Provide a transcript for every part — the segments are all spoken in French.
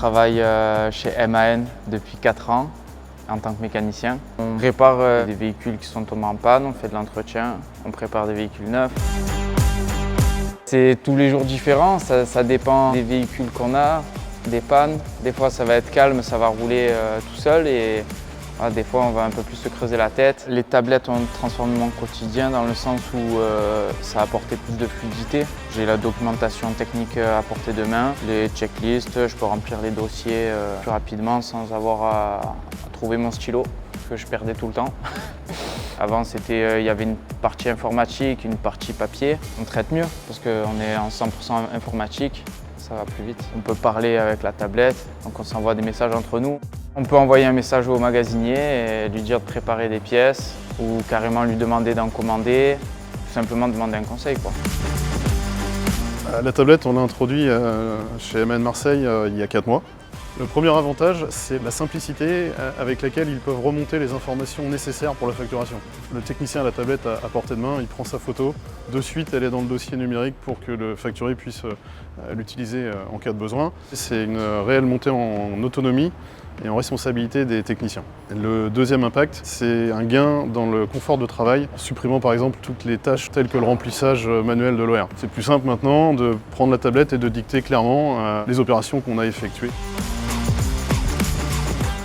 travaille chez MAN depuis 4 ans en tant que mécanicien. On répare des véhicules qui sont tombés en panne, on fait de l'entretien, on prépare des véhicules neufs. C'est tous les jours différent, ça dépend des véhicules qu'on a, des pannes. Des fois ça va être calme, ça va rouler tout seul et des fois on va un peu plus se creuser la tête. Les tablettes ont transformé mon quotidien dans le sens où ça a apporté plus de fluidité. J'ai la documentation technique à portée de main, les checklists, je peux remplir les dossiers plus rapidement sans avoir à trouver mon stylo que je perdais tout le temps. Avant, il y avait une partie informatique, une partie papier. On traite mieux parce qu'on est en 100% informatique, ça va plus vite. On peut parler avec la tablette, donc on s'envoie des messages entre nous. On peut envoyer un message au magasinier et lui dire de préparer des pièces ou carrément lui demander d'en commander, tout simplement demander un conseil, quoi. La tablette, on l'a introduit chez MAN Marseille il y a 4 mois. Le premier avantage, c'est la simplicité avec laquelle ils peuvent remonter les informations nécessaires pour la facturation. Le technicien a la tablette à portée de main, il prend sa photo, de suite elle est dans le dossier numérique pour que le facturier puisse l'utiliser en cas de besoin. C'est une réelle montée en autonomie et en responsabilité des techniciens. Le deuxième impact, c'est un gain dans le confort de travail, en supprimant par exemple toutes les tâches telles que le remplissage manuel de l'OR. C'est plus simple maintenant de prendre la tablette et de dicter clairement les opérations qu'on a effectuées.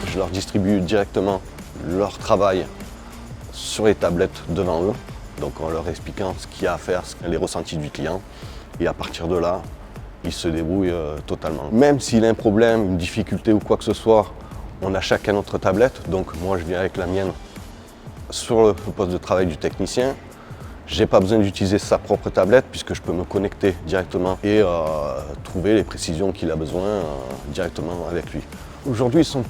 Je leur distribue directement leur travail sur les tablettes devant eux, donc en leur expliquant ce qu'il y a à faire, les ressentis du client. Et à partir de là, ils se débrouillent totalement. Même s'il a un problème, une difficulté ou quoi que ce soit, on a chacun notre tablette. Donc moi, je viens avec la mienne sur le poste de travail du technicien. Je n'ai pas besoin d'utiliser sa propre tablette puisque je peux me connecter directement et trouver les précisions qu'il a besoin directement avec lui. Aujourd'hui, ils sont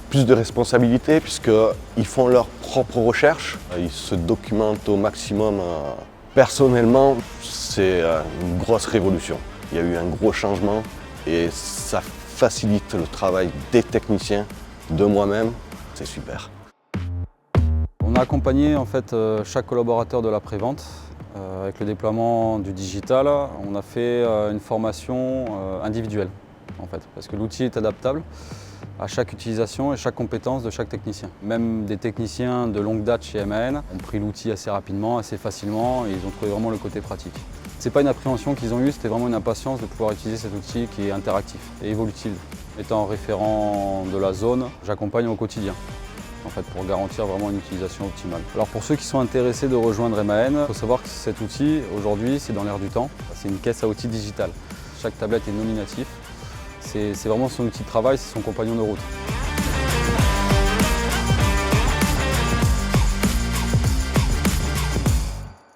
plus de responsabilités puisqu'ils font leurs propres recherches, ils se documentent au maximum. Personnellement, c'est une grosse révolution. Il y a eu un gros changement et ça facilite le travail des techniciens, de moi-même, c'est super. On a accompagné en fait chaque collaborateur de la prévente avec le déploiement du digital. On a fait une formation individuelle en fait, parce que l'outil est adaptable à chaque utilisation et chaque compétence de chaque technicien. Même des techniciens de longue date chez MAN ont pris l'outil assez rapidement, assez facilement et ils ont trouvé vraiment le côté pratique. Ce n'est pas une appréhension qu'ils ont eue, c'était vraiment une impatience de pouvoir utiliser cet outil qui est interactif et évolutif. Étant référent de la zone, j'accompagne au quotidien en fait, pour garantir vraiment une utilisation optimale. Alors pour ceux qui sont intéressés de rejoindre MAN, il faut savoir que cet outil, aujourd'hui, c'est dans l'air du temps. C'est une caisse à outils digitale. Chaque tablette est nominatif. C'est vraiment son outil de travail, c'est son compagnon de route.